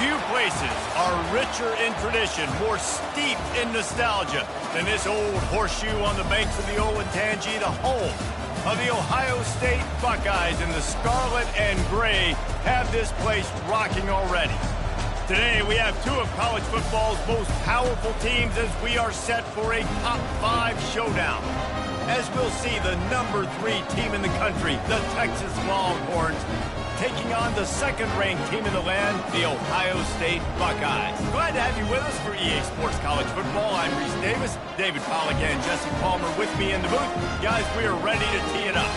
Few places are richer in tradition, more steeped in nostalgia than this old horseshoe on the banks of the Olentangy, the home of the Ohio State Buckeyes. And the scarlet and gray have this place rocking already. Today, we have two of college football's most powerful teams as we are set for a top 5 showdown. As we'll see the number 3 team in the country, the Texas Longhorns, taking on the second-ranked team in the land, the Ohio State Buckeyes. Glad to have you with us for EA Sports College Football. I'm Reese Davis, David Pollack and Jesse Palmer with me in the booth. Guys, we are ready to tee it up.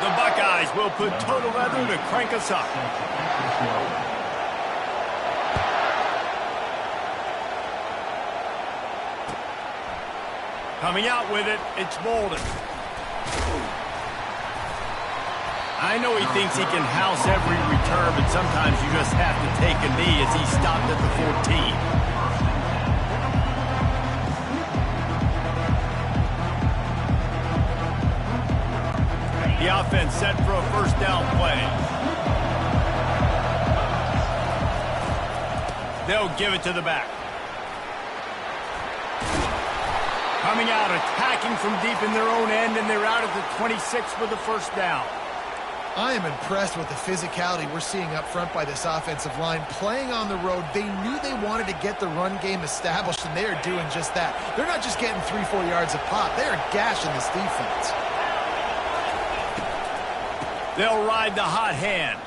The Buckeyes will put total leather to crank us up. Coming out with it, it's Bolden. I know he thinks he can house every return, but sometimes you just have to take a knee as he stopped at the 14. The offense set for a first down play. They'll give it to the back. Coming out, attacking from deep in their own end, and they're out at the 26 for the first down. I am impressed with the physicality we're seeing up front by this offensive line. Playing on the road, they knew they wanted to get the run game established, and they are doing just that. They're not just getting 3-4 yards a pop. They are gashing this defense. They'll ride the hot hand.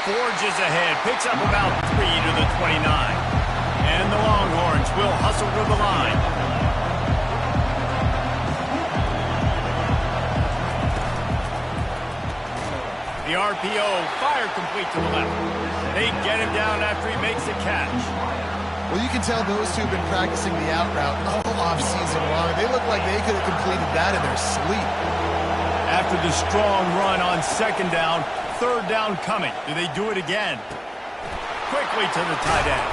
Forges ahead, picks up about 3 to the 29. And the Longhorns will hustle to the line. The RPO, fire complete to the left. They get him down after he makes the catch. Well, you can tell those two have been practicing the out route all offseason long. They look like they could have completed that in their sleep. After the strong run on second down, third down coming. Do they do it again? Quickly to the tight end.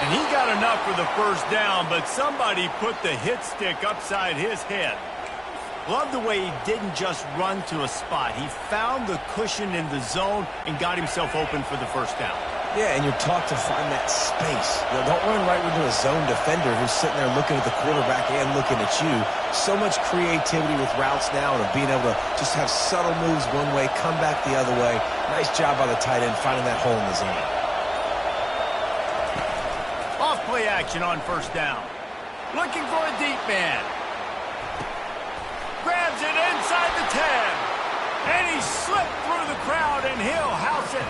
And he got enough for the first down, but somebody put the hit stick upside his head. Love the way he didn't just run to a spot. He found the cushion in the zone and got himself open for the first down. Yeah, and you're taught to find that space. You know, don't run right into a zone defender who's sitting there looking at the quarterback and looking at you. So much creativity with routes now and being able to just have subtle moves one way, come back the other way. Nice job by the tight end finding that hole in the zone. Off play action on first down. Looking for a deep man. Grabs it inside the 10. And he slipped through the crowd and he'll house it.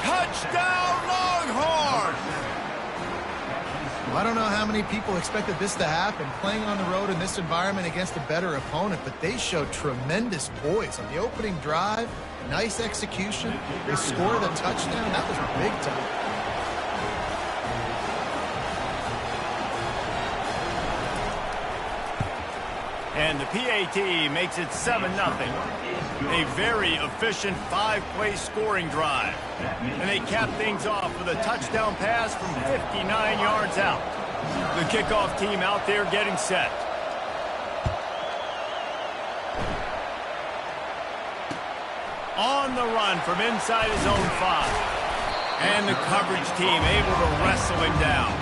Touchdown, Longhorns! Well, I don't know how many people expected this to happen, playing on the road in this environment against a better opponent, but they showed tremendous poise on the opening drive. Nice execution. They scored a touchdown. That was big time. And the PAT makes it 7-0. A very efficient 5-play scoring drive. And they cap things off with a touchdown pass from 59 yards out. The kickoff team out there getting set. On the run from inside his own 5. And the coverage team able to wrestle him down.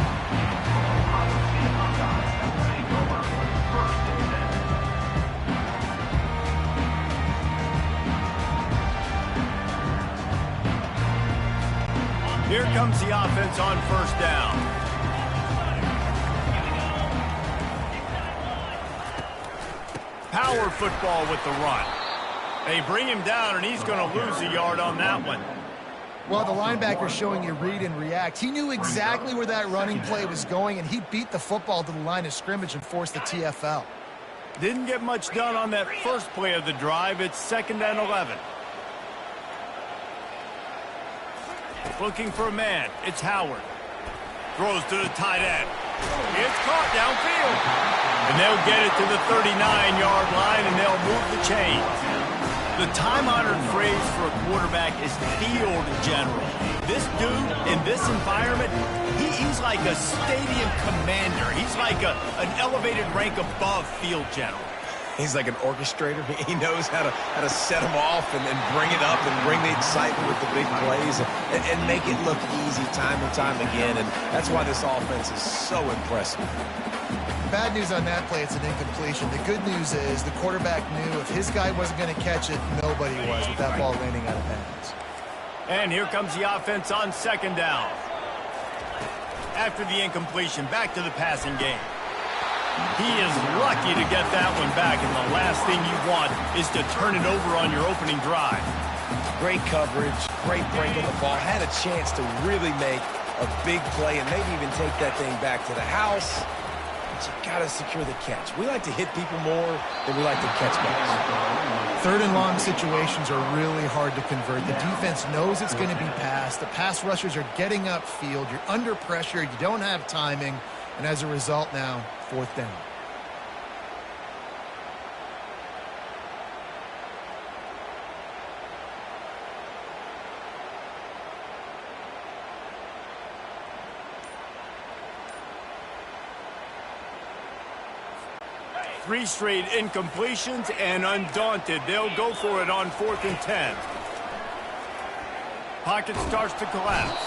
Here comes the offense on first down. Power football with the run. They bring him down, and he's going to lose a yard on that one. Well, the linebacker's showing you read and react. He knew exactly where that running play was going, and he beat the football to the line of scrimmage and forced the TFL. Didn't get much done on that first play of the drive. It's 2nd and 11. Looking for a man. It's Howard. Throws to the tight end. It's caught downfield. And they'll get it to the 39-yard line, and they'll move the chains. The time-honored phrase for a quarterback is field general. This dude, in this environment, he's like a stadium commander. He's like an elevated rank above field general. He's like an orchestrator. He knows how to set them off and bring it up and bring the excitement with the big plays and make it look easy time and time again. And that's why this offense is so impressive. Bad news on that play, it's an incompletion. The good news is the quarterback knew if his guy wasn't going to catch it, nobody was with that ball landing out of bounds. And here comes the offense on second down. After the incompletion, back to the passing game. He is lucky to get that one back, and the last thing you want is to turn it over on your opening drive. Great coverage, great break on the ball. Had a chance to really make a big play and maybe even take that thing back to the house. But you got to secure the catch. We like to hit people more than we like to catch balls. Third and long situations are really hard to convert. The defense knows it's going to be passed. The pass rushers are getting upfield. You're under pressure. You don't have timing. And as a result now, fourth down. Three straight incompletions, and undaunted, they'll go for it on 4th and 10. Pocket starts to collapse.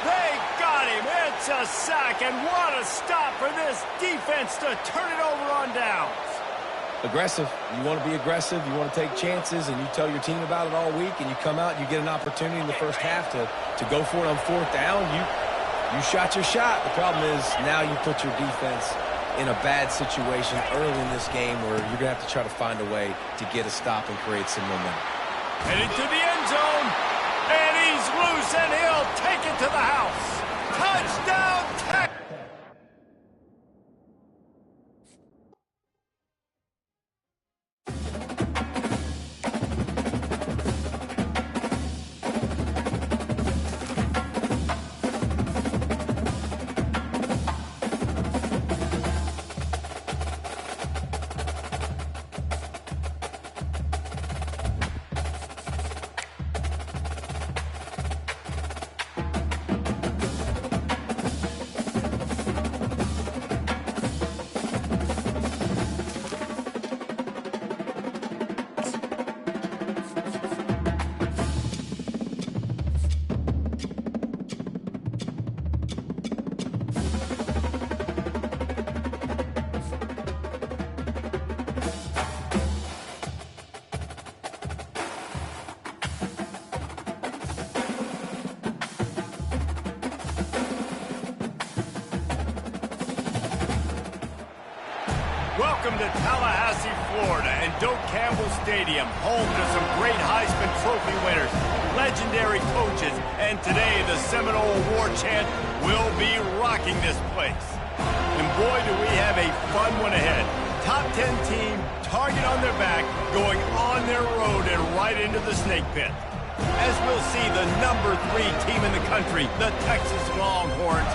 They got him. It's a sack, and what a stop for this defense to turn it over on downs. Aggressive. You want to be aggressive. You want to take chances, and you tell your team about it all week, and you come out and you get an opportunity in the first half to go for it on 4th down. You shot your shot. The problem is now you put your defense in a bad situation early in this game where you're going to have to try to find a way to get a stop and create some momentum. Heading to the end zone, and he's loose, and he'll take it to the house. Touchdown, Texas! Welcome to Tallahassee, Florida, and Doak Campbell Stadium, home to some great Heisman Trophy winners, legendary coaches, and today the Seminole War Chant will be rocking this place. And boy, do we have a fun one ahead. Top 10 team, target on their back, going on their road and right into the snake pit. As we'll see, the number 3 team in the country, the Texas Longhorns,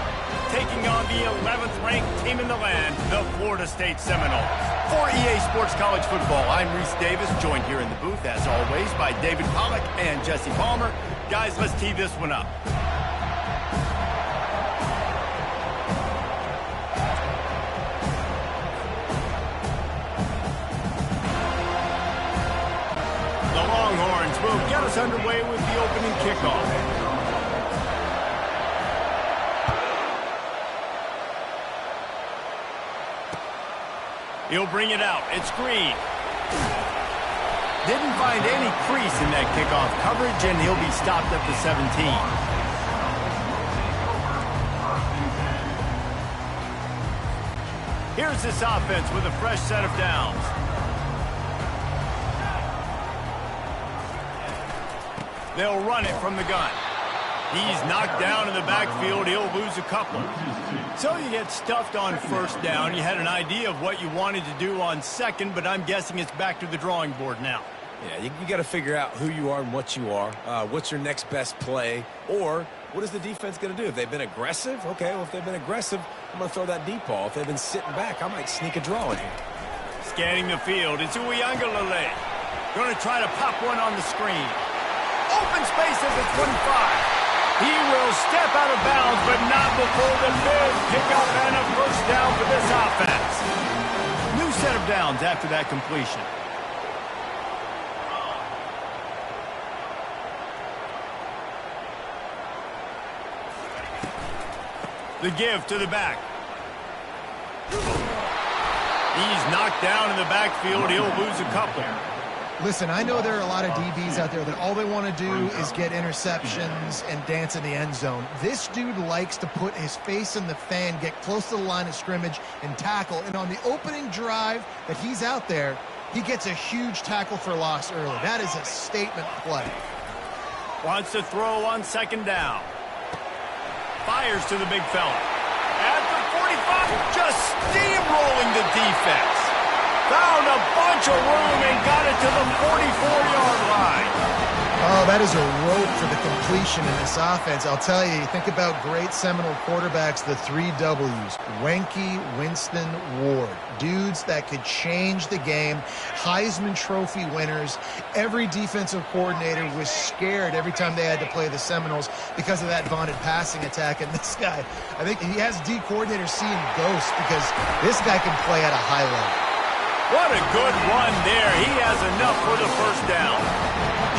taking on the 11th-ranked team in the land, the Florida State Seminoles. For EA Sports College Football, I'm Reese Davis, joined here in the booth, as always, by David Pollack and Jesse Palmer. Guys, let's tee this one up. The Longhorns will get us underway with the opening kickoff. He'll bring it out. It's Green. Didn't find any crease in that kickoff coverage, and he'll be stopped at the 17. Here's this offense with a fresh set of downs. They'll run it from the gun. He's knocked down in the backfield. He'll lose a couple. So you get stuffed on first down. You had an idea of what you wanted to do on second, but I'm guessing it's back to the drawing board now. Yeah, you got to figure out who you are and what you are. What's your next best play? Or what is the defense going to do? If they've been aggressive, okay, well, if they've been aggressive, I'm going to throw that deep ball. If they've been sitting back, I might sneak a draw in here. Scanning the field, it's Uiagalelei. Going to try to pop one on the screen. Open space at the 25. He will step out of bounds, but not before the big pickup and a first down for this offense. New set of downs after that completion. The give to the back. He's knocked down in the backfield. He'll lose a couple. Listen, I know there are a lot of DBs out there that all they want to do is get interceptions and dance in the end zone. This dude likes to put his face in the fan, get close to the line of scrimmage, and tackle. And on the opening drive that he's out there, he gets a huge tackle for loss early. That is a statement play. Wants to throw on second down. Fires to the big fella. At the 45, just steamrolling the defense. Found a bunch of room and got it to the 44-yard line. Oh, that is a rope for the completion in this offense. I'll tell you, think about great Seminole quarterbacks, the 3 W's. Wenke, Winston, Ward. Dudes that could change the game. Heisman Trophy winners. Every defensive coordinator was scared every time they had to play the Seminoles because of that vaunted passing attack. And this guy, I think he has D coordinators seeing ghosts because this guy can play at a high level. What a good run there. He has enough for the first down.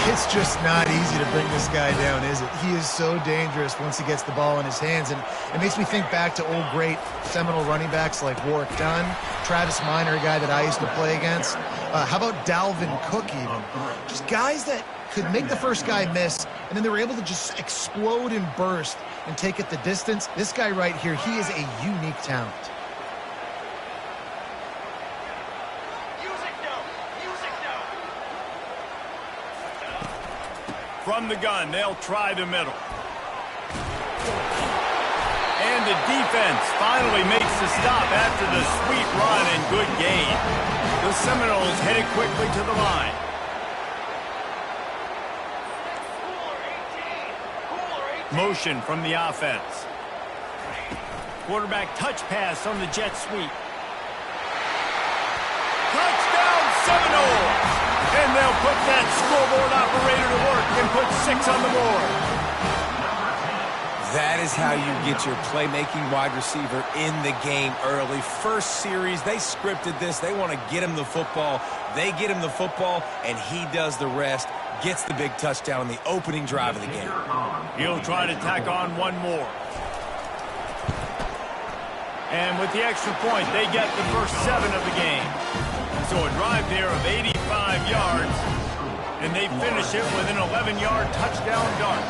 It's just not easy to bring this guy down, is it? He is so dangerous once he gets the ball in his hands. And it makes me think back to old great Seminole running backs like Warwick Dunn, Travis Minor, a guy that I used to play against. How about Dalvin Cook even? Just guys that could make the first guy miss, and then they were able to just explode and burst and take it the distance. This guy right here, he is a unique talent. From the gun, they'll try the middle. And the defense finally makes the stop after the sweet run and good gain. The Seminoles headed quickly to the line. Motion from the offense. Quarterback touch pass on the jet sweep. Touchdown Seminoles! And they'll put that scoreboard operator to work and put 6 on the board. That is how you get your playmaking wide receiver in the game early. First series, they scripted this. They want to get him the football. They get him the football, and he does the rest. Gets the big touchdown on the opening drive of the game. He'll try to tack on one more. And with the extra point, they get the first 7 of the game. So a drive there of 85 yards, and they finish it with an 11-yard touchdown dart.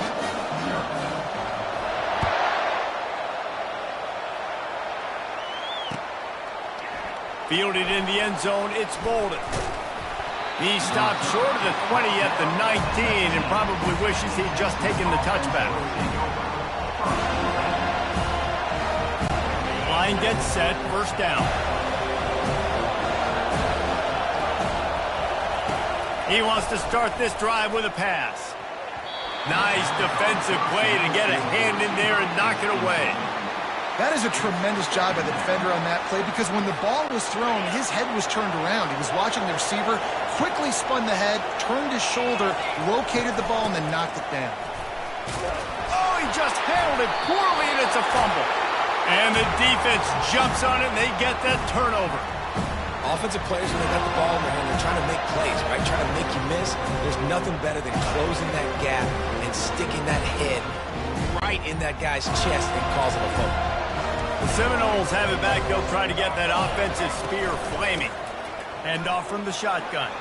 Fielded in the end zone, it's Bolden. He stopped short of the 20 at the 19 and probably wishes he'd just taken the touchback. Line gets set, first down. He wants to start this drive with a pass. Nice defensive play to get a hand in there and knock it away. That is a tremendous job by the defender on that play because when the ball was thrown, his head was turned around. He was watching the receiver, quickly spun the head, turned his shoulder, located the ball, and then knocked it down. Oh, he just handled it poorly, and it's a fumble. And the defense jumps on it, and they get that turnover. Offensive players, when they got the ball in their hand, they're trying to make plays, right? Trying to make you miss. There's nothing better than closing that gap and sticking that head right in that guy's chest and causing a fumble. The Seminoles have it back. They'll try to get that offensive spear flaming. Hand off from the shotgun.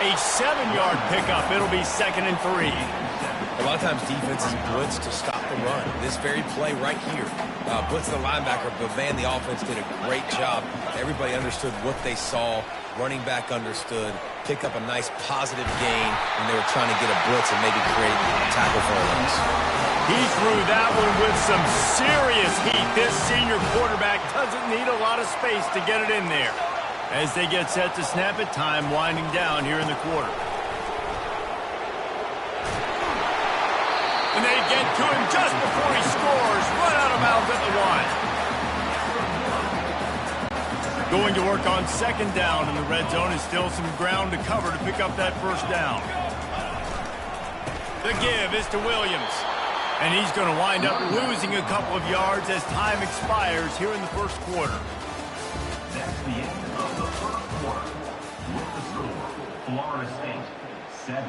A 7-yard pickup. It'll be 2nd and 3. A lot of times defenses blitz to stop the run. This very play right here, blitz the linebacker, but man, the offense did a great job. Everybody understood what they saw. Running back understood. Pick up a nice positive gain when they were trying to get a blitz and maybe create a tackle for a loss. He threw that one with some serious heat. This senior quarterback doesn't need a lot of space to get it in there. As they get set to snap it, time winding down here in the quarter. And they get to him just before he scores. Run out of bounds at the 1. Going to work on second down in the red zone is still some ground to cover to pick up that first down. The give is to Williams. And he's going to wind up losing a couple of yards as time expires here in the first quarter. That's the end of the first quarter. With the score, Florida State 7,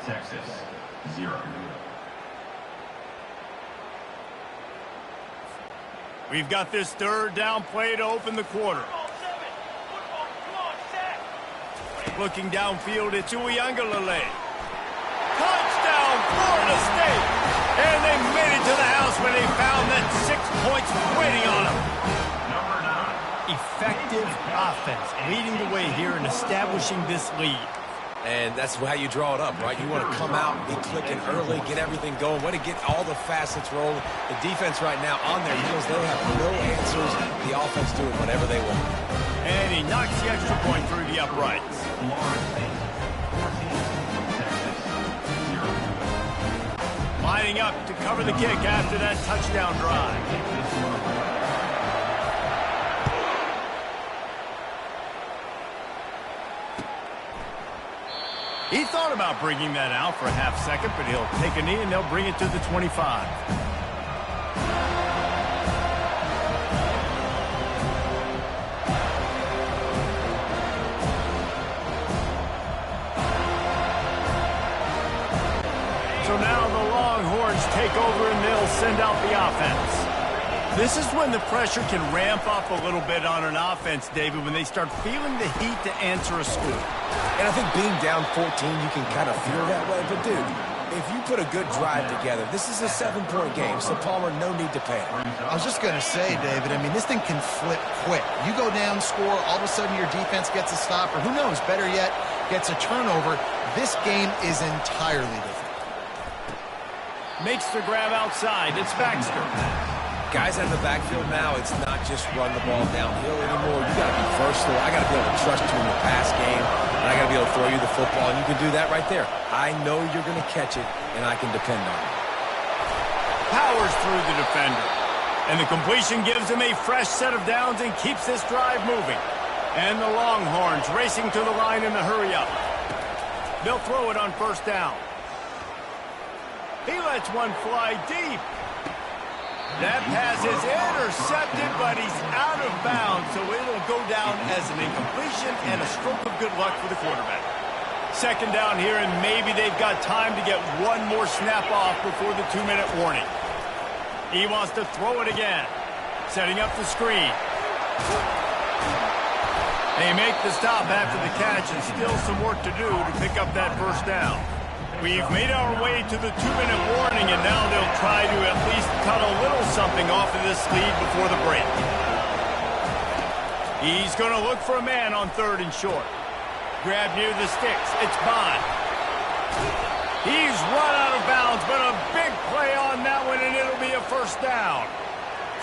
Texas 0. We've got this third down play to open the quarter. Looking downfield, it's Uiagalelei. Touchdown, Florida State! And they made it to the house when they found that 6 points waiting on them. Effective offense, leading the way here and establishing this lead. And that's how you draw it up, right? You want to come out, be clicking early, get everything going, want to get all the facets rolling. The defense right now on their heels, they have no answers. The offense doing whatever they want. And he knocks the extra point through the uprights. Lining up to cover the kick after that touchdown drive. He thought about bringing that out for a half second, but he'll take a knee and they'll bring it to the 25. So now the Longhorns take over and they'll send out the offense. This is when the pressure can ramp up a little bit on an offense, David, when they start feeling the heat to answer a score. And I think being down 14, you can kind of feel that way. But, dude, if you put a good drive together, this is a 7-point game, so Palmer, no need to panic. I was just going to say, David, I mean, this thing can flip quick. You go down, score, all of a sudden your defense gets a stop, or who knows, better yet, gets a turnover. This game is entirely different. Makes the grab outside. It's Baxter. Guys out of the backfield now, it's not just run the ball downhill anymore. You got to be versatile. I got to be able to trust you in the pass game, and I got to be able to throw you the football, and you can do that right there. I know you're going to catch it, and I can depend on it. Powers through the defender. And the completion gives him a fresh set of downs and keeps this drive moving. And the Longhorns racing to the line in the hurry-up. They'll throw it on first down. He lets one fly deep. That pass is intercepted, but he's out of bounds, so it'll go down as an incompletion and a stroke of good luck for the quarterback. Second down here, and maybe they've got time to get one more snap off before the 2-minute warning. He wants to throw it again, setting up the screen. They make the stop after the catch, and still some work to do to pick up that first down. We've made our way to the 2-minute warning, and now they'll try to at least cut a little something off of this lead before the break. He's going to look for a man on third and short. Grab near the sticks. It's Bond. He's run out of bounds, but a big play on that one, and it'll be a first down.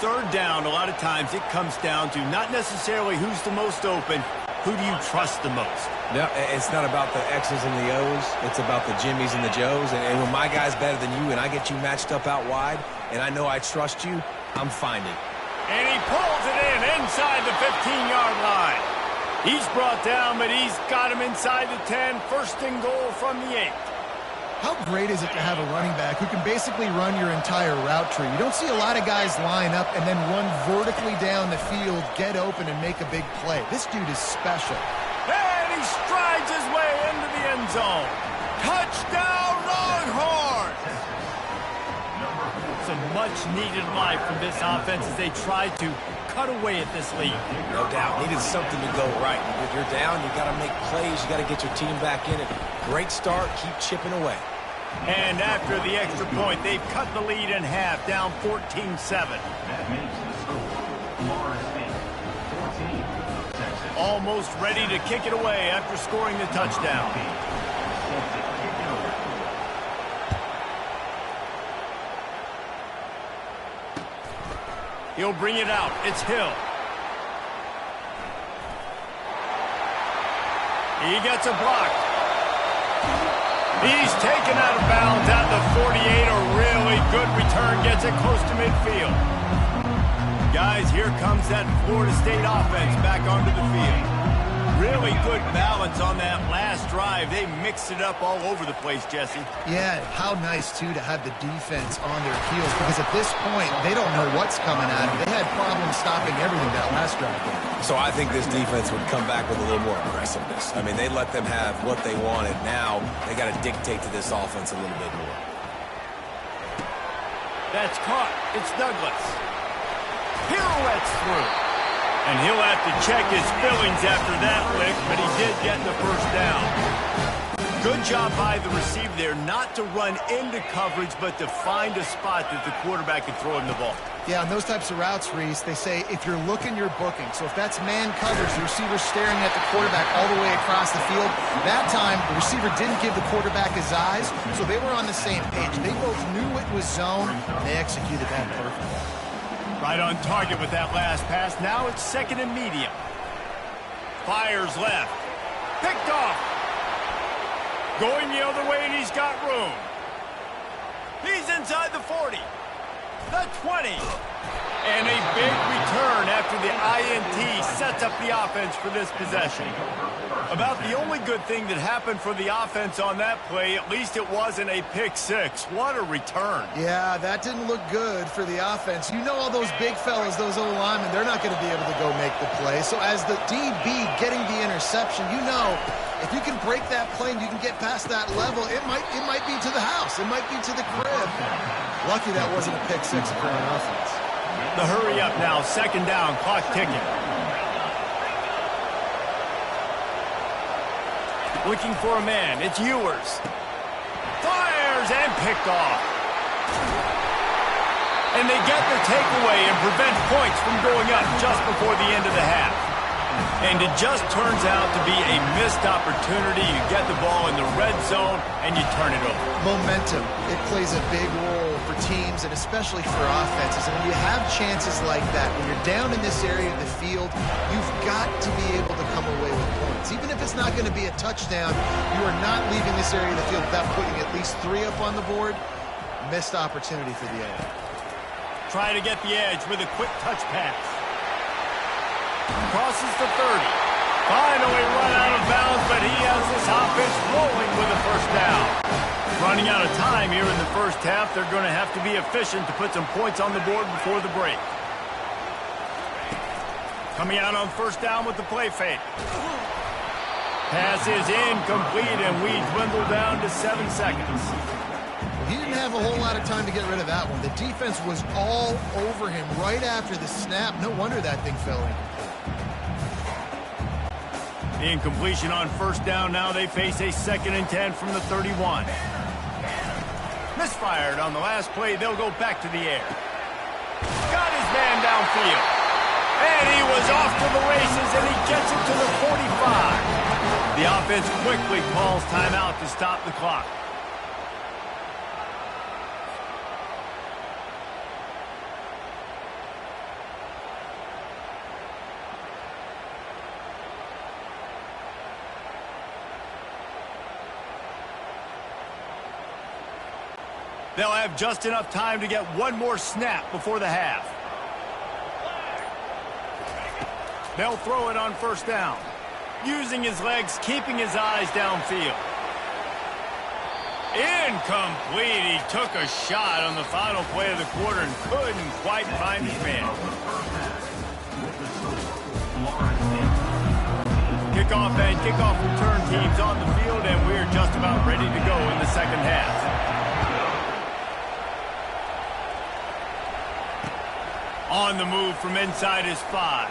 Third down, a lot of times it comes down to not necessarily who's the most open, who do you trust the most? No, it's not about the X's and the O's. It's about the Jimmies and the Joes. And when my guy's better than you and I get you matched up out wide and I know I trust you, I'm finding. And he pulls it in inside the 15-yard line. He's brought down, but he's got him inside the 10. First and goal from the 8. How great is it to have a running back who can basically run your entire route tree? You don't see a lot of guys line up and then run vertically down the field, get open, and make a big play. This dude is special. And he strides his way into the end zone. Touchdown, Longhorns! Some much-needed life from this offense as they try to cut away at this lead. No doubt. Needed something to go right. If you're down, you got to make plays. You got to get your team back in it. Great start. Keep chipping away. And after the extra point, they've cut the lead in half, down 14-7. That makes the score Florida State 14, Texas. Almost ready to kick it away after scoring the touchdown. He'll bring it out. It's Hill. He gets a block. He's taken out of bounds at the 48. A really good return. Gets it close to midfield. Guys, here comes that Florida State offense back onto the field. Really good balance on that last drive. They mixed it up all over the place, Jesse. Yeah, how nice, too, to have the defense on their heels, because at this point, they don't know what's coming at them. They had problems stopping everything that last drive. So I think this defense would come back with a little more aggressiveness. I mean, they let them have what they wanted. Now they got to dictate to this offense a little bit more. That's caught. It's Douglas. Pirouettes through. And he'll have to check his fillings after that lick, but he did get the first down. Good job by the receiver there, not to run into coverage, but to find a spot that the quarterback can throw him the ball. Yeah, on those types of routes, Reese, they say if you're looking, you're booking. So if that's man coverage, the receiver's staring at the quarterback all the way across the field. That time, the receiver didn't give the quarterback his eyes, so they were on the same page. They both knew it was zone, and they executed that perfectly. Right on target with that last pass. Now it's second and medium. Fires left. Picked off. Going the other way, and he's got room. He's inside the 40. The 20. And a big return after the INT sets up the offense for this possession. About the only good thing that happened for the offense on that play, at least it wasn't a pick six. What a return. Yeah, that didn't look good for the offense. You know all those big fellas, those O-linemen, they're not going to be able to go make the play. So as the DB getting the interception, you know, if you can break that play and you can get past that level, it might be to the house. It might be to the crib. Lucky that wasn't a pick six for an offense. The hurry up now, second down, clock ticking. Looking for a man, it's Ewers. Fires and picked off. And they get the takeaway and prevent points from going up just before the end of the half. And it just turns out to be a missed opportunity. You get the ball in the red zone and you turn it over. Momentum, it plays a big role for teams and especially for offenses. And when you have chances like that, when you're down in this area of the field, you've got to be able to come away with points. Even if it's not going to be a touchdown, you are not leaving this area of the field without putting at least 3 up on the board. Missed opportunity for the edge. Try to get the edge with a quick touch pass. Crosses the 30. Finally run out of bounds, but he has this offense rolling with a first down. Running out of time here in the first half. They're going to have to be efficient to put some points on the board before the break. Coming out on first down with the play fake. Pass is incomplete, and we dwindle down to 7 seconds. He didn't have a whole lot of time to get rid of that one. The defense was all over him right after the snap. No wonder that thing fell in. Incompletion on first down. Now they face a 2nd and 10 from the 31. Misfired on the last play. They'll go back to the air. Got his man downfield. And he was off to the races, and he gets it to the 45. The offense quickly calls timeout to stop the clock. They'll have just enough time to get one more snap before the half. They'll throw it on first down. Using his legs, keeping his eyes downfield. Incomplete. He took a shot on the final play of the quarter and couldn't quite find his man. Kickoff and kickoff return teams on the field, and we're just about ready to go in the second half. On the move from inside his 5.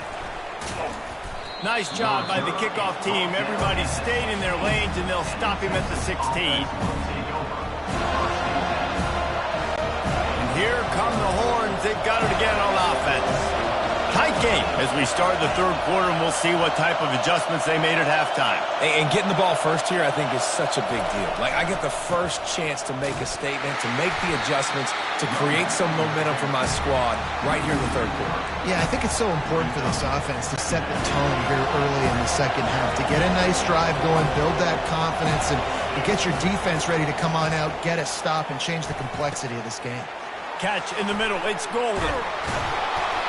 Nice job by the kickoff team. Everybody stayed in their lanes, and they'll stop him at the 16. And here come the horns. They've got it again on offense. Tight game as we start the third quarter, and we'll see what type of adjustments they made at halftime. And getting the ball first here, I think, is such a big deal. Like, I get the first chance to make a statement, to make the adjustments, to create some momentum for my squad right here in the third quarter. Yeah, I think it's so important for this offense to set the tone here early in the second half, to get a nice drive going, build that confidence, and get your defense ready to come on out, get a stop, and change the complexity of this game. Catch in the middle. It's Golden.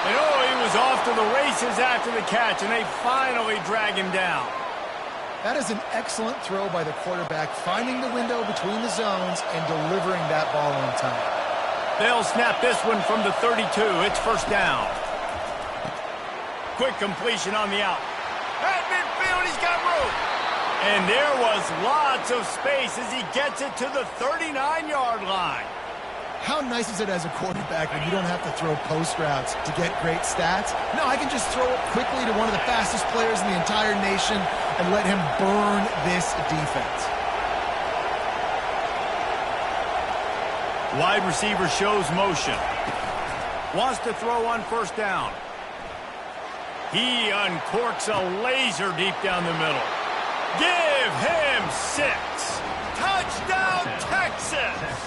And he was off to the races after the catch, and they finally drag him down. That is an excellent throw by the quarterback, finding the window between the zones and delivering that ball on time. They'll snap this one from the 32. It's first down. Quick completion on the out. At midfield, he's got room. And there was lots of space as he gets it to the 39-yard line. How nice is it as a quarterback when you don't have to throw post routes to get great stats? No, I can just throw it quickly to one of the fastest players in the entire nation and let him burn this defense. Wide receiver shows motion. Wants to throw on first down. He uncorks a laser deep down the middle. Give him 6. Touchdown, Texas!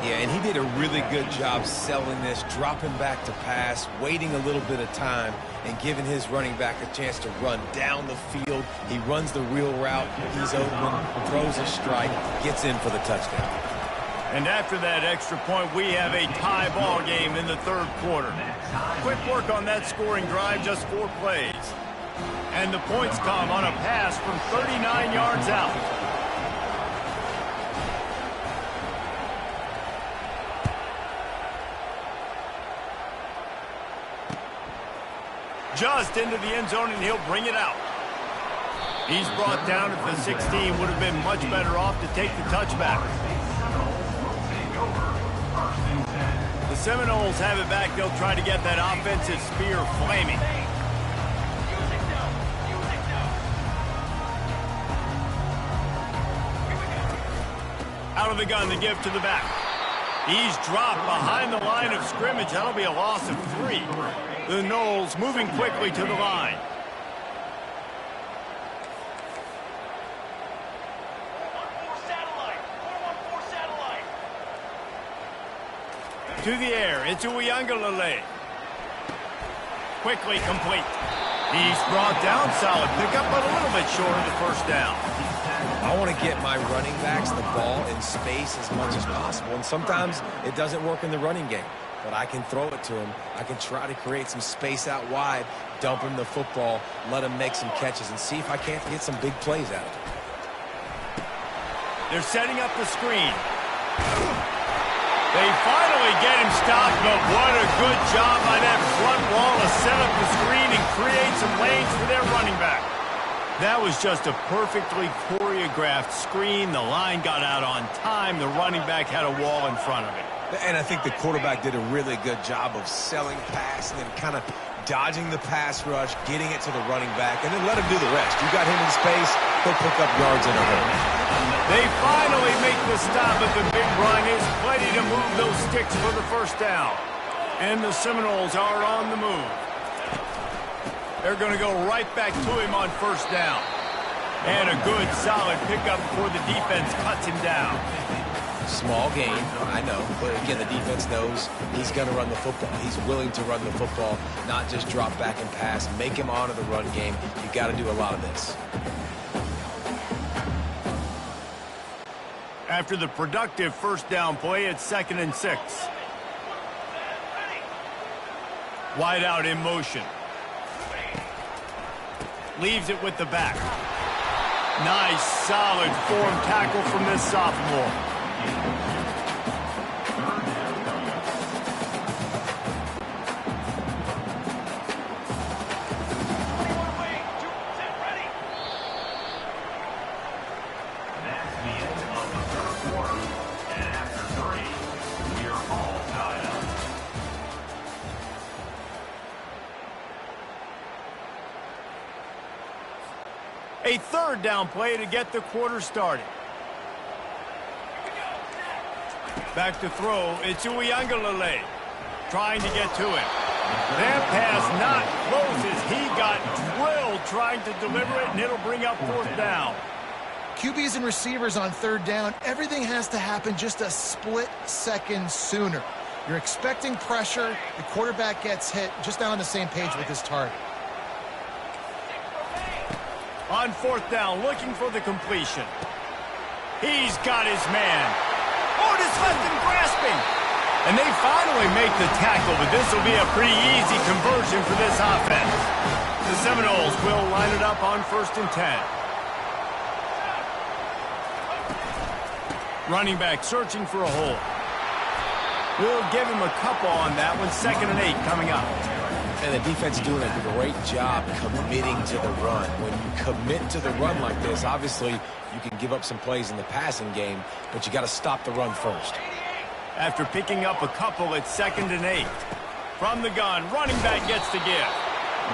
Yeah, and he did a really good job selling this, dropping back to pass, waiting a little bit of time, and giving his running back a chance to run down the field. He runs the real route. He's open, throws a strike, gets in for the touchdown. And after that extra point, we have a tie ball game in the third quarter. Quick work on that scoring drive, just 4 plays. And the points come on a pass from 39 yards out. Just into the end zone, and he'll bring it out. He's brought down at the 16. Would have been much better off to take the touchback. The Seminoles have it back. They'll try to get that offensive spear flaming. Out of the gun, the give to the back. He's dropped behind the line of scrimmage. That'll be a loss of 3. The Noles moving quickly to the line. To the air, it's Uiagalelei. Quickly complete. He's brought down, solid pickup, but a little bit short of the first down. I want to get my running backs the ball in space as much as possible, and sometimes it doesn't work in the running game. But I can throw it to him. I can try to create some space out wide, dump him the football, let him make some catches, and see if I can't get some big plays out of him. They're setting up the screen. They finally get him stopped, but what a good job by that front wall to set up the screen and create some lanes for their running back. That was just a perfectly choreographed screen. The line got out on time. The running back had a wall in front of him. And I think the quarterback did a really good job of selling pass and then kind of dodging the pass rush, getting it to the running back, and then let him do the rest. You got him in space, he'll pick up yards in a hurry. They finally make the stop at the big run. Is plenty to move those sticks for the first down. And the Seminoles are on the move. They're going to go right back to him on first down. And a good, solid pickup before the defense cuts him down. Small gain, I know, but again, the defense knows he's going to run the football. He's willing to run the football, not just drop back and pass, make him honor the run game. You got to do a lot of this. After the productive first down play, it's 2nd and 6. Wide out in motion. Leaves it with the back. Nice, solid form tackle from this sophomore. A third down play to get the quarter started. Back to throw. It's Uiagalelei trying to get to him. That pass not close as he got drilled trying to deliver it, and it'll bring up fourth down. QBs and receivers on third down, everything has to happen just a split second sooner. You're expecting pressure, the quarterback gets hit, just not on the same page with his target. On fourth down, looking for the completion. He's got his man. Oh, just left him grasping. And they finally make the tackle, but this will be a pretty easy conversion for this offense. The Seminoles will line it up on 1st and 10. Running back searching for a hole. We'll give him a couple on that one. 2nd and 8 coming up. And the defense doing a great job committing to the run. When you commit to the run like this, obviously you can give up some plays in the passing game, but you got to stop the run first. After picking up a couple, it's 2nd and 8. From the gun, running back gets to give.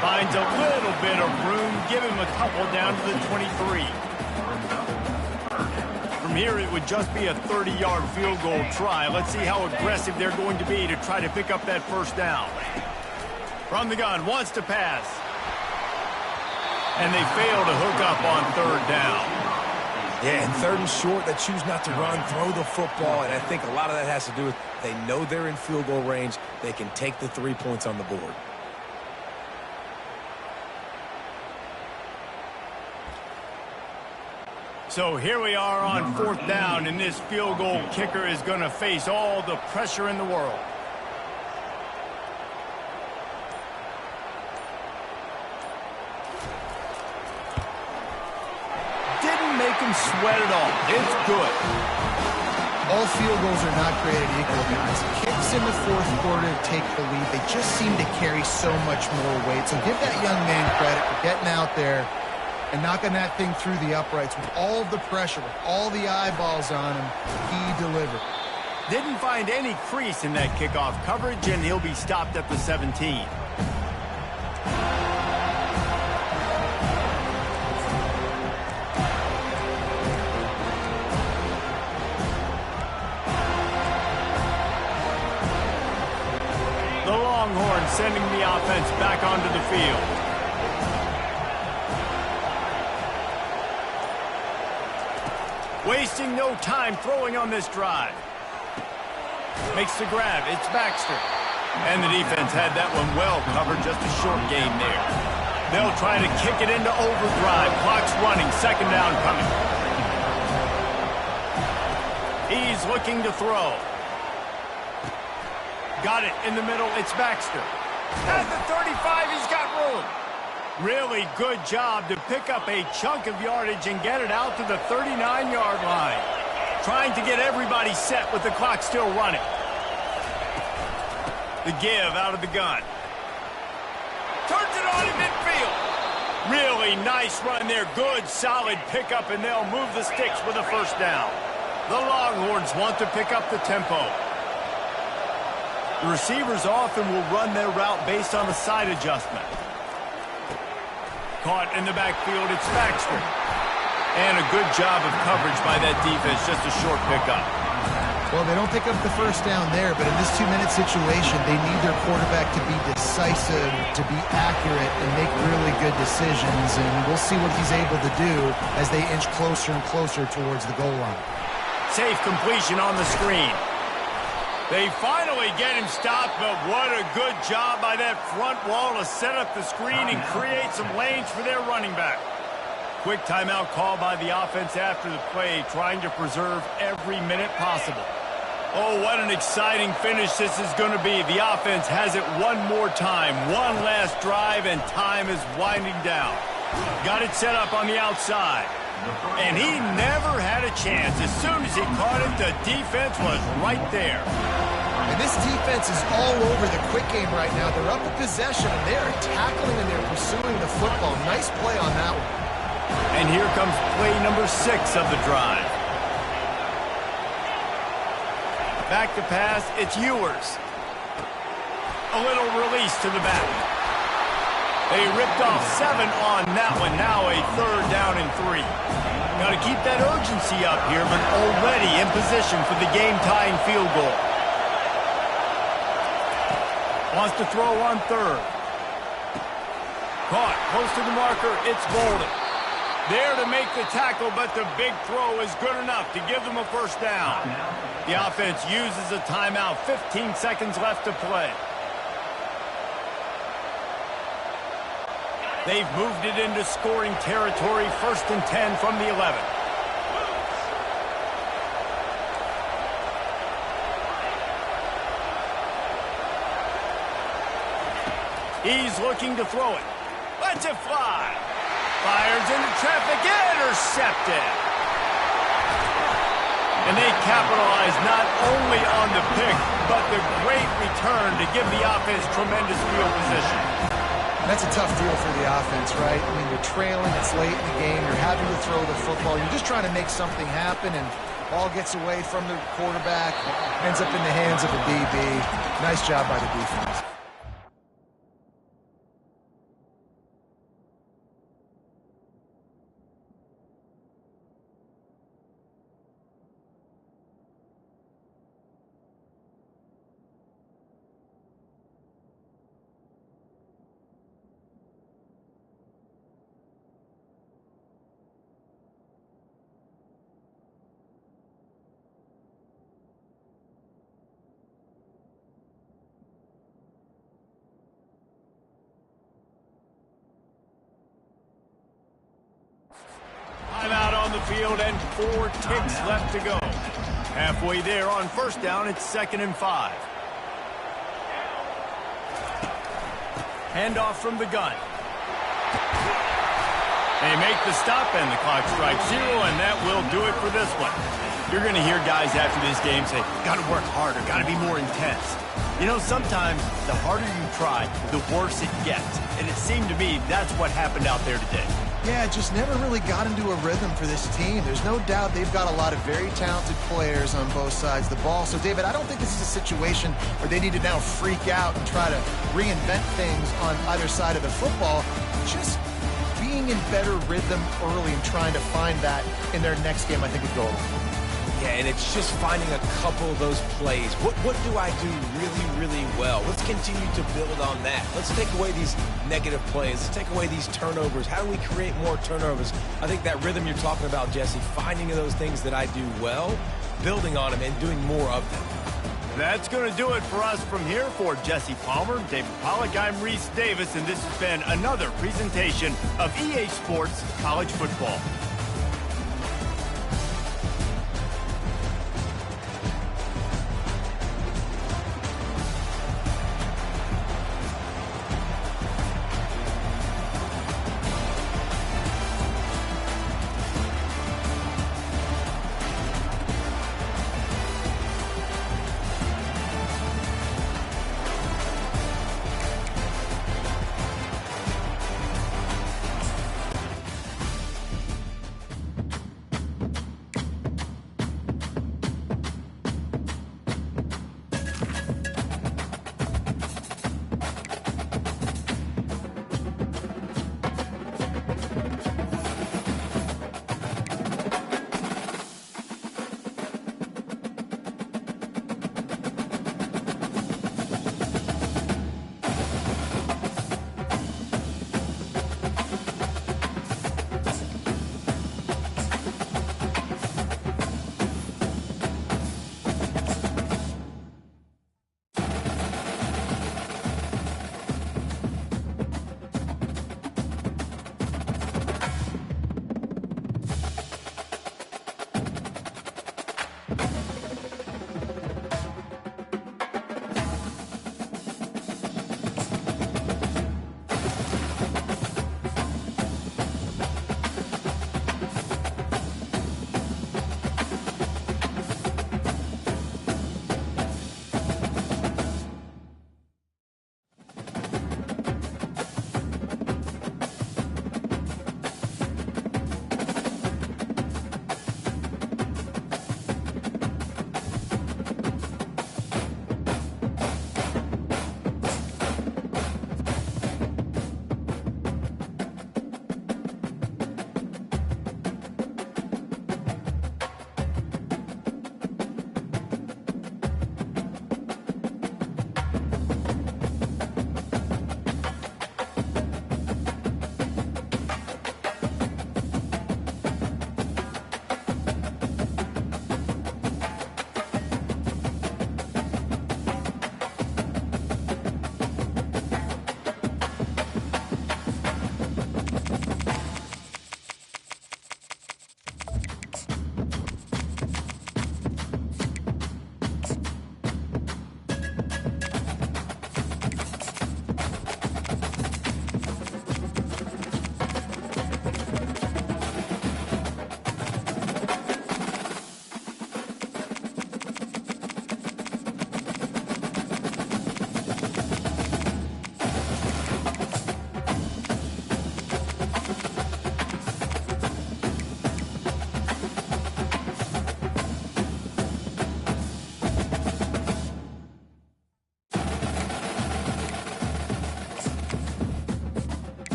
Finds a little bit of room. Give him a couple down to the 23. From here, it would just be a 30-yard field goal try. Let's see how aggressive they're going to be to try to pick up that first down. From the gun, wants to pass. And they fail to hook up on 3rd down. Yeah, and 3rd and short, they choose not to run, throw the football, and I think a lot of that has to do with they know they're in field goal range. They can take the 3 points on the board. So here we are on 4th down, and this field goal kicker is going to face all the pressure in the world. Didn't make him sweat at all. It's good. All field goals are not created equal, guys. Kicks in the 4th quarter take the lead. They just seem to carry so much more weight. So give that young man credit for getting out there and knocking that thing through the uprights with all of the pressure, with all the eyeballs on him. He delivered. Didn't find any crease in that kickoff coverage, and he'll be stopped at the 17. The Longhorns sending the offense back onto the field. Wasting no time throwing on this drive. Makes the grab. It's Baxter. And the defense had that one well covered. Just a short gain there. They'll try to kick it into overdrive. Clock's running. 2nd down coming. He's looking to throw. Got it in the middle. It's Baxter. At the 35, he's got room. Really good job to pick up a chunk of yardage and get it out to the 39-yard line. Trying to get everybody set with the clock still running. The give out of the gun. Turns it on in midfield. Really nice run there. Good, solid pickup, and they'll move the sticks with a 1st down. The Longhorns want to pick up the tempo. The receivers often will run their route based on a side adjustment. Caught in the backfield, it's Baxter. And a good job of coverage by that defense, just a short pickup. Well, they don't pick up the 1st down there, but in this 2-minute situation, they need their quarterback to be decisive, to be accurate, and make really good decisions. And we'll see what he's able to do as they inch closer and closer towards the goal line. Safe completion on the screen. They finally get him stopped, but what a good job by that front wall to set up the screen and create some lanes for their running back. Quick timeout call by the offense after the play, trying to preserve every minute possible. Oh, what an exciting finish this is going to be. The offense has it one more time. One last drive, and time is winding down. Got it set up on the outside. And he never had a chance. As soon as he caught it, the defense was right there. And this defense is all over the quick game right now. They're up in possession, and they're tackling and they're pursuing the football. Nice play on that one. And here comes play number 6 of the drive. Back to pass, it's Ewers. A little release to the back. They ripped off 7 on that one. Now a 3rd down and 3. Got to keep that urgency up here, but already in position for the game-tying field goal. Wants to throw on third. Caught close to the marker. It's Bolden. There to make the tackle, but the big throw is good enough to give them a first down. The offense uses a timeout. 15 seconds left to play. They've moved it into scoring territory. 1st and 10 from the 11. He's looking to throw it. Lets it fly. Fires into traffic. Intercepted. And they capitalize not only on the pick, but the great return to give the offense tremendous field position. That's a tough deal for the offense, right? I mean, you're trailing, it's late in the game, you're having to throw the football, you're just trying to make something happen, and ball gets away from the quarterback, ends up in the hands of a DB. Nice job by the defense. Timeout on the field and 4 ticks left to go. Halfway there on first down, it's 2nd and 5. Handoff from the gun. They make the stop and the clock strikes 0, and that will do it for this one. You're going to hear guys after this game say, got to work harder, got to be more intense. You know, sometimes the harder you try, the worse it gets. And it seemed to me that's what happened out there today. Yeah, just never really got into a rhythm for this team. There's no doubt they've got a lot of very talented players on both sides of the ball. So, David, I don't think this is a situation where they need to now freak out and try to reinvent things on either side of the football. Just being in better rhythm early and trying to find that in their next game, I think, would go a long way. Yeah, and it's just finding a couple of those plays. What do I do really, really well? Let's continue to build on that. Let's take away these negative plays. Let's take away these turnovers. How do we create more turnovers? I think that rhythm you're talking about, Jesse, finding those things that I do well, building on them, and doing more of them. That's going to do it for us from here. For Jesse Palmer, David Pollack, I'm Reese Davis, and this has been another presentation of EA Sports College Football.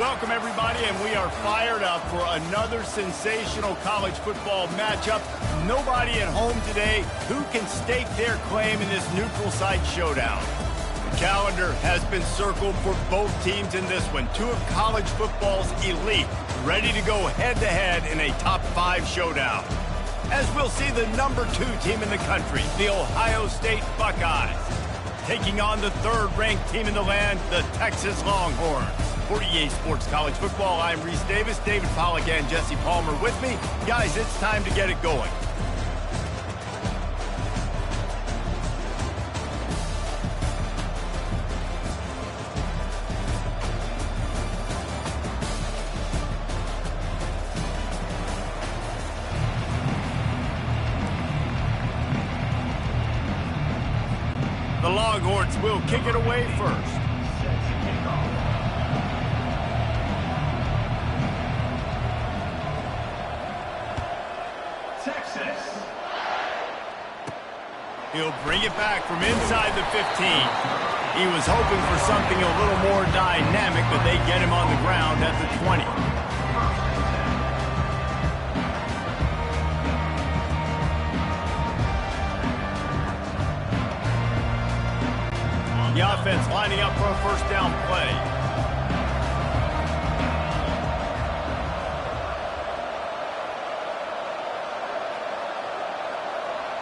Welcome, everybody, and we are fired up for another sensational college football matchup. Nobody at home today who can stake their claim in this neutral site showdown. The calendar has been circled for both teams in this one. Two of college football's elite, ready to go head-to-head in a top-5 showdown. As we'll see the number 2 team in the country, the Ohio State Buckeyes, taking on the 3rd-ranked team in the land, the Texas Longhorns. For EA Sports College Football, I'm Reese Davis, David Pollack, and Jesse Palmer with me. Guys, it's time to get it going. The Longhorns will kick it away first. He'll bring it back from inside the 15. He was hoping for something a little more dynamic, but they get him on the ground at the 20. The offense lining up for a first down play.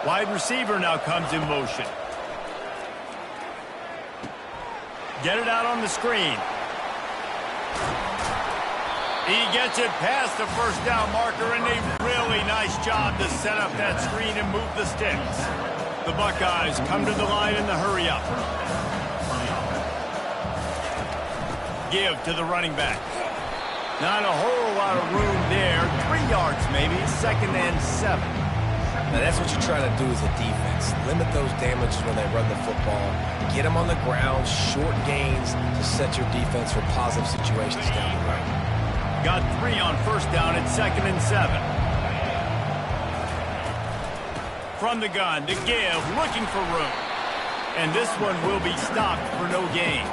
Wide receiver now comes in motion. Get it out on the screen. He gets it past the first down marker, and a really nice job to set up that screen and move the sticks. The Buckeyes come to the line in the hurry-up. Give to the running back. Not a whole lot of room there. 3 yards maybe, 2nd and 7. Now, that's what you try to do as a defense. Limit those damages when they run the football. Get them on the ground, short gains to set your defense for positive situations down the road. Got 3 on first down at 2nd and 7. From the gun to give, looking for room. And this one will be stopped for no gain.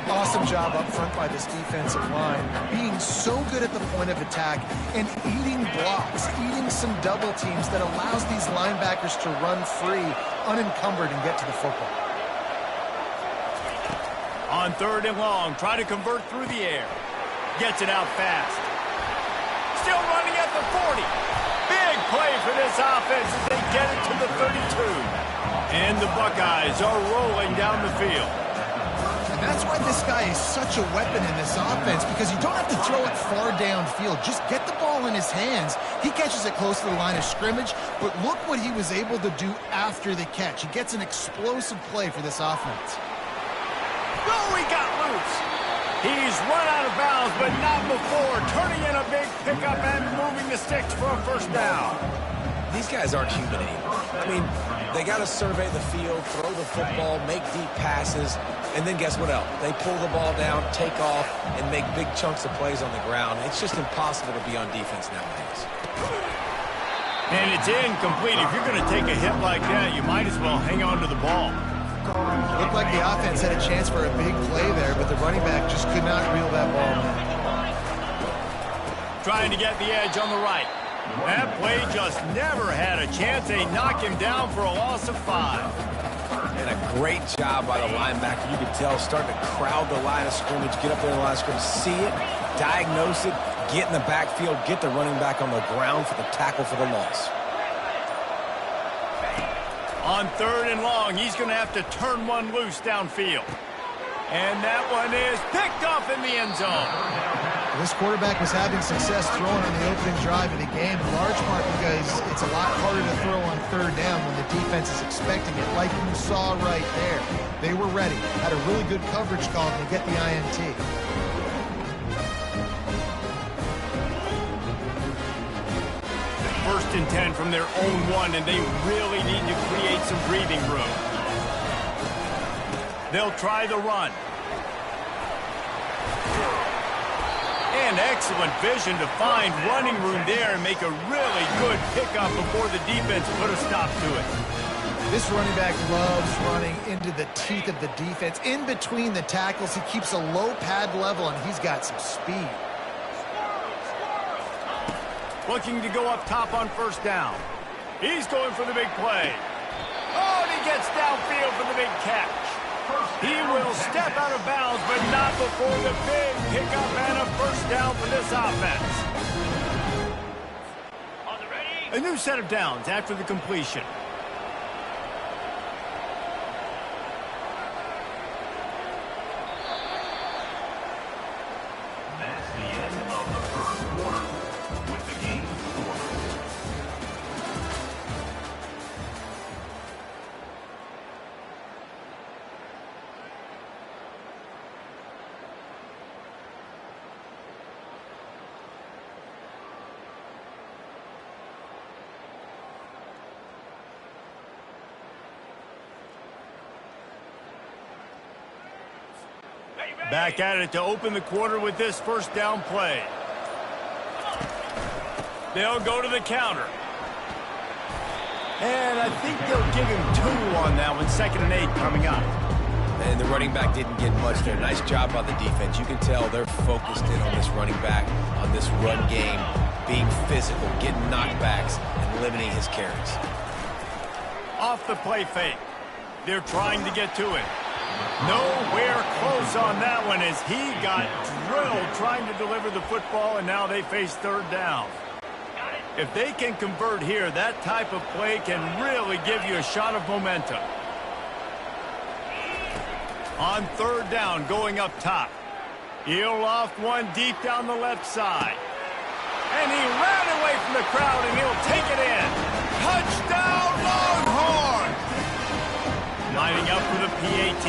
Awesome job up front by this defensive line, being so good at the point of attack and eating blocks, eating some double teams that allows these linebackers to run free, unencumbered, and get to the football. On 3rd and long, try to convert through the air. Gets it out fast. Still running at the 40. Big play for this offense as they get it to the 32. And the Buckeyes are rolling down the field. That's why this guy is such a weapon in this offense, because you don't have to throw it far downfield. Just get the ball in his hands. He catches it close to the line of scrimmage, but look what he was able to do after the catch. He gets an explosive play for this offense. Oh, he got loose. He's run out of bounds, but not before. Turning in a big pickup and moving the sticks for a first down. These guys aren't human anymore. I mean, they got to survey the field, throw the football, make deep passes, and then guess what else? They pull the ball down, take off, and make big chunks of plays on the ground. It's just impossible to be on defense nowadays. And it's incomplete. If you're going to take a hit like that, you might as well hang on to the ball. Looked like the offense had a chance for a big play there, but the running back just could not reel that ball in. Trying to get the edge on the right. That play just never had a chance. They knock him down for a loss of 5. And a great job by the linebacker. You could tell starting to crowd the line of scrimmage, get up there in the line of scrimmage, see it, diagnose it, get in the backfield, get the running back on the ground for the tackle for the loss. On 3rd and long, he's going to have to turn one loose downfield. And that one is picked off in the end zone. This quarterback was having success throwing on the opening drive of the game, in large part because it's a lot harder to throw on 3rd down when the defense is expecting it, like you saw right there. They were ready, had a really good coverage call to get the INT. First and 10 from their own 1, and they really need to create some breathing room. They'll try the run. And excellent vision to find running room there and make a really good pickup before the defense put a stop to it. This running back loves running into the teeth of the defense. In between the tackles, he keeps a low pad level, and he's got some speed. Looking to go up top on first down. He's going for the big play. Oh, and he gets downfield for the big catch. He will step out of bounds, but not before the big pickup and a first down for this offense. A new set of downs after the completion. That's the end of the first quarter with the game score. Back at it to open the quarter with this first down play. They'll go to the counter. And I think they'll give him 2 on that one. 2nd and 8 coming up. And the running back didn't get much there. Nice job by the defense. You can tell they're focused in on this running back, on this run game, being physical, getting knockbacks, and limiting his carries. Off the play fake. They're trying to get to it. Nowhere close on that one as he got drilled trying to deliver the football, and now they face 3rd down. If they can convert here, that type of play can really give you a shot of momentum. On 3rd down, going up top. He'll loft one deep down the left side. And he ran away from the crowd, and he'll take it in. Touchdown, Longhorns! Lining up for the PAT.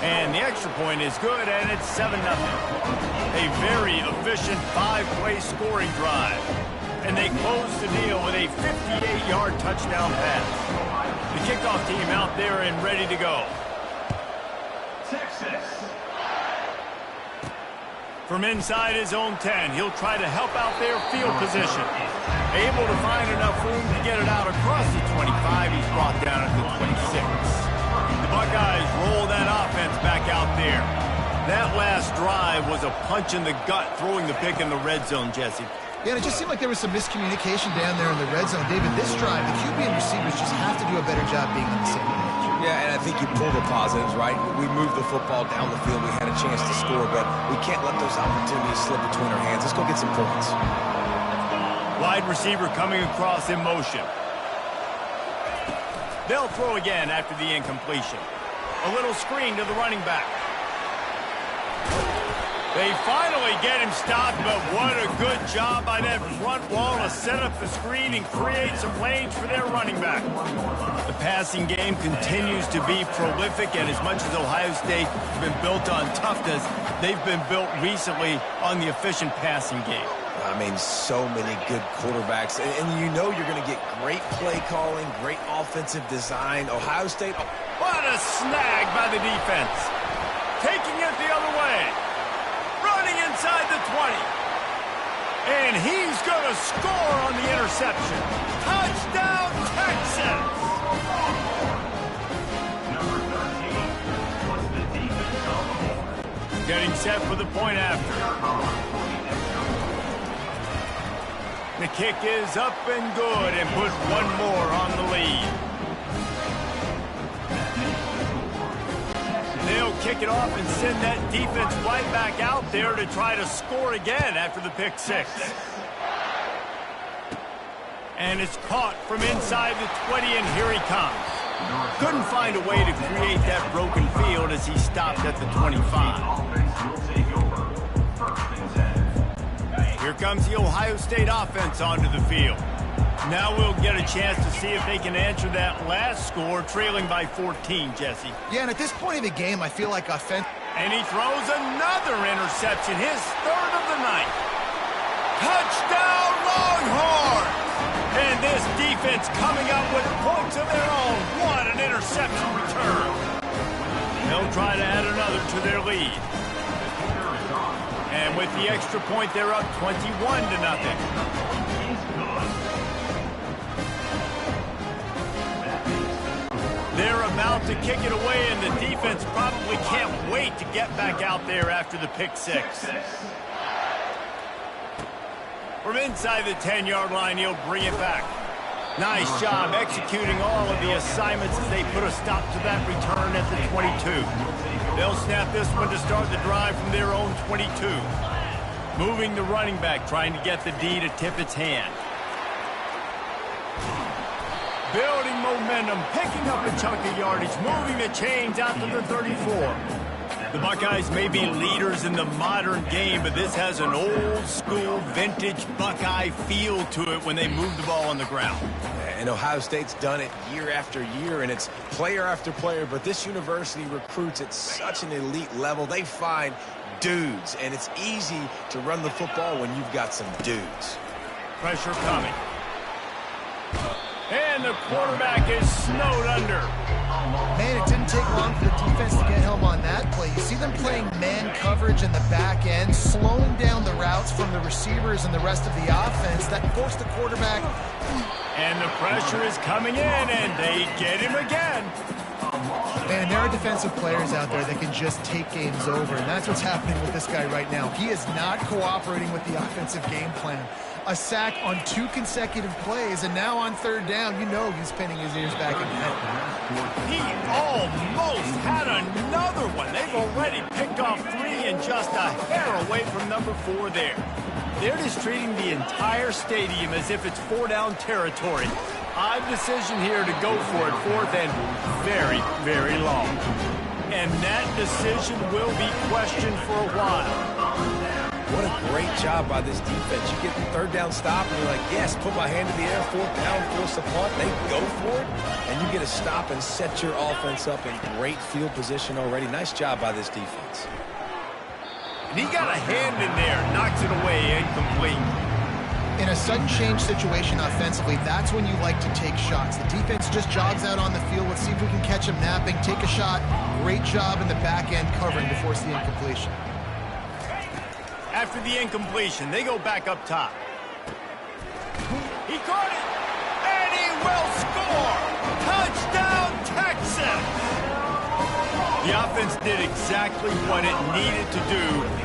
And the extra point is good, and it's 7-0. A very efficient 5-play scoring drive. And they close the deal with a 58-yard touchdown pass. The kickoff team out there and ready to go. Texas. From inside his own 10, he'll try to help out their field position. Able to find enough room to get it out across the 25. He's brought down at the 26. The Buckeyes roll that offense back out there. That last drive was a punch in the gut, throwing the pick in the red zone, Jesse. Yeah, and it just seemed like there was some miscommunication down there in the red zone. David, this drive, the QB and receivers just have to do a better job being on the same page. Yeah, and I think you pull the positives, right? We moved the football down the field. We had a chance to score, but we can't let those opportunities slip between our hands. Let's go get some points. Wide receiver coming across in motion. They'll throw again after the incompletion. A little screen to the running back. They finally get him stopped, but what a good job by that front wall to set up the screen and create some lanes for their running back. The passing game continues to be prolific, and as much as Ohio State has been built on toughness, they've been built recently on the efficient passing game. I mean, so many good quarterbacks, and you know you're going to get great play calling, great offensive design. Ohio State. What a snag by the defense. Taking it the other way. Running inside the 20. And he's going to score on the interception. Touchdown, Texas! Number 13 was the defense on the ball. Getting set for the point after. The kick is up and good and puts one more on the lead. They'll kick it off and send that defense right back out there to try to score again after the pick six. And it's caught from inside the 20, and here he comes. Couldn't find a way to create that broken field as he stopped at the 25. Here comes the Ohio State offense onto the field. Now we'll get a chance to see if they can answer that last score, trailing by 14, Jesse. Yeah, and at this point of the game, I feel like offense. And he throws another interception, his 3rd of the night. Touchdown, Longhorns! And this defense coming up with points of their own. What an interception return. They'll try to add another to their lead. And with the extra point, they're up 21-0. about to kick it away, and the defense probably can't wait to get back out there after the pick six. From inside the 10-yard line, he'll bring it back. Nice job executing all of the assignments as they put a stop to that return at the 22. They'll snap this one to start the drive from their own 22. Moving the running back, trying to get the D to tip its hand. Building momentum, picking up a chunk of yardage, moving the chains out to the 34. The Buckeyes may be leaders in the modern game, but this has an old-school, vintage Buckeye feel to it when they move the ball on the ground. And Ohio State's done it year after year, and it's player after player, but this university recruits at such an elite level. They find dudes, and it's easy to run the football when you've got some dudes. Pressure coming. And the quarterback is snowed under. Man, it didn't take long for the defense to get home on that play. You see them playing man coverage in the back end, slowing down the routes from the receivers and the rest of the offense. That forced the quarterback. And the pressure is coming in, and they get him again. Man, there are defensive players out there that can just take games over, and that's what's happening with this guy right now. He is not cooperating with the offensive game plan. A sack on 2 consecutive plays, and now on 3rd down, you know he's pinning his ears back again. He almost had another one. They've already picked off 3 and just a hair away from number 4 there. They're just treating the entire stadium as if it's 4-down territory. Odd decision here to go for it, 4th and very, very long. And that decision will be questioned for a while. What a great job by this defense. You get the 3rd down stop, and you're like, yes, put my hand in the air, 4th down, force a punt. They go for it, and you get a stop and set your offense up in great field position already. Nice job by this defense. And he got a hand in there, knocks it away, incomplete. In a sudden change situation offensively, that's when you like to take shots. The defense just jogs out on the field. Let's see if we can catch him napping, take a shot. Great job in the back end covering to force the incompletion. After the incompletion, they go back up top. He caught it, and he will score! Touchdown, Texas! The offense did exactly what it needed to do,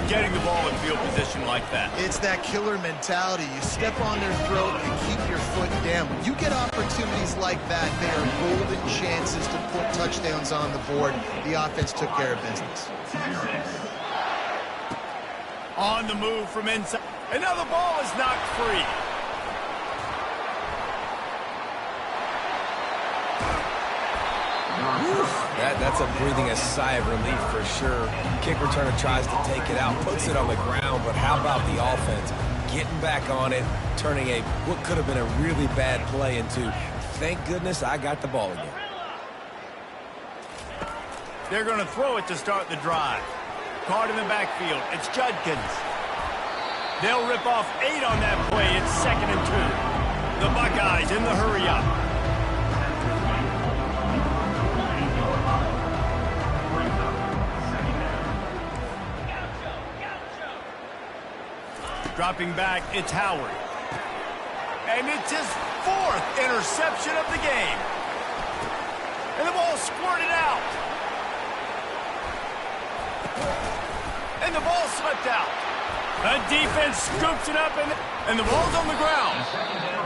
getting the ball in field position like that. It's that killer mentality. You step on their throat and keep your foot down. When you get opportunities like that, they are golden chances to put touchdowns on the board. The offense took care of business. On the move from inside. Another ball is knocked free. That's a breathing a sigh of relief for sure. Kick returner tries to take it out, puts it on the ground, but how about the offense? Getting back on it, turning what could have been a really bad play into, thank goodness I got the ball again. They're going to throw it to start the drive. Caught in the backfield. It's Judkins. They'll rip off 8 on that play. It's 2nd and 2. The Buckeyes in the hurry-up. Dropping back, it's Howard. And it's his 4th interception of the game. And the ball squirted out. And the ball slipped out. The defense scoops it up, and the ball's on the ground.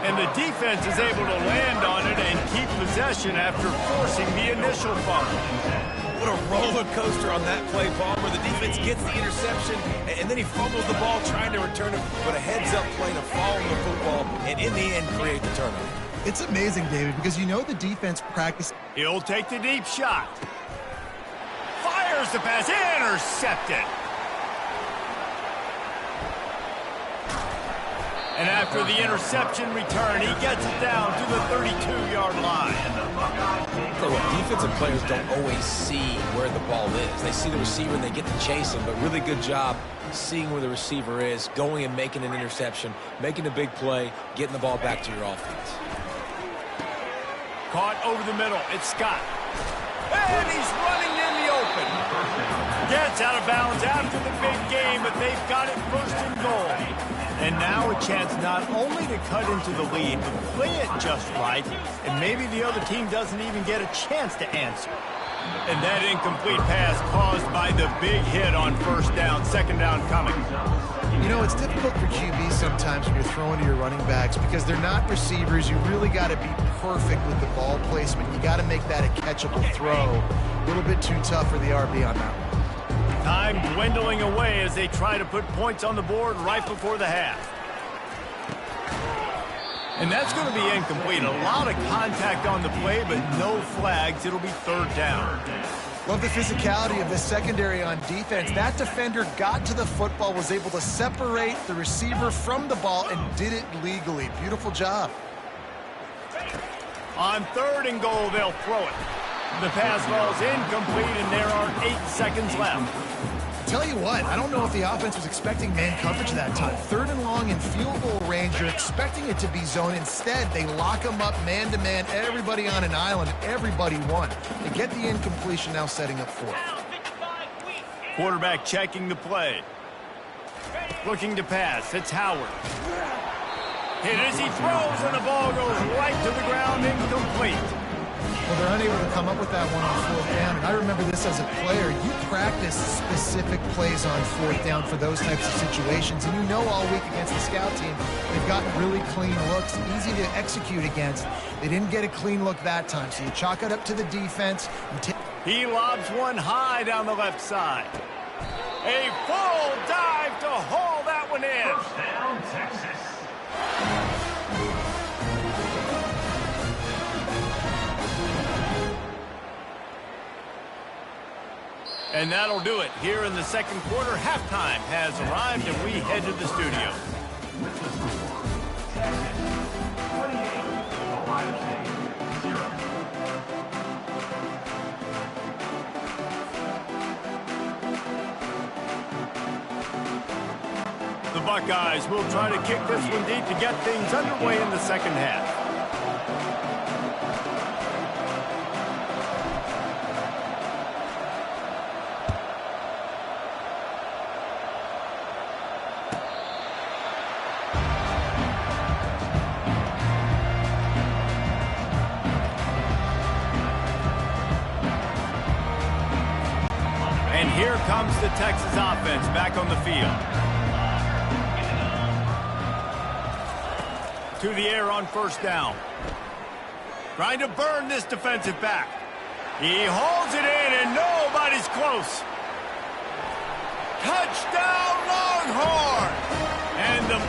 And the defense is able to land on it and keep possession after forcing the initial fumble. What a roller coaster on that play, Palmer. The defense gets the interception, and then he fumbles the ball trying to return it, but a heads-up play to follow the football, and in the end, create the turnover. It's amazing, David, because you know the defense practice. He'll take the deep shot. Fires the pass, intercepted. And after the interception return, he gets it down to the 32-yard line. Defensive players don't always see where the ball is. They see the receiver and they get to chase him, but really good job seeing where the receiver is, going and making an interception, making a big play, getting the ball back to your offense. Caught over the middle. It's Scott. And he's running in the open. Gets out of bounds after the big game, but they've got it 1st and goal. And now a chance not only to cut into the lead, but play it just right, and maybe the other team doesn't even get a chance to answer. And that incomplete pass caused by the big hit on first down, second down coming. You know, it's difficult for QBs sometimes when you're throwing to your running backs because they're not receivers. You really got to be perfect with the ball placement. You got to make that a catchable throw. A little bit too tough for the RB on that one. Time dwindling away as they try to put points on the board right before the half. And that's going to be incomplete. A lot of contact on the play, but no flags. It'll be third down. Love the physicality of this secondary on defense. That defender got to the football, was able to separate the receiver from the ball, and did it legally. Beautiful job. On third and goal, they'll throw it. The pass ball's incomplete, and there are 8 seconds left. Tell you what, I don't know if the offense was expecting man coverage that time. Third and long in field goal range, you're expecting it to be zone. Instead, they lock them up man-to-man, everybody on an island, everybody won. They get the incompletion, now setting up fourth. Quarterback checking the play. Looking to pass, it's Howard. Hit as he throws, and the ball goes right to the ground, incomplete. Well, they're unable to come up with that one on fourth down, and I remember this as a player. You practice specific plays on fourth down for those types of situations, and you know all week against the scout team, they've gotten really clean looks, easy to execute against. They didn't get a clean look that time, so you chalk it up to the defense. He lobs one high down the left side. A full dive to haul that one in. First down, Texas. And that'll do it. Here in the second quarter, halftime has arrived, and we head to the studio. With the score, Texas 28, Ohio State 0. The Buckeyes will try to kick this one deep to get things underway in the second half. And here comes the Texas offense back on the field. To the air on first down. Trying to burn this defensive back. He hauls it in, and nobody's close. Touchdown, Longhorn! And the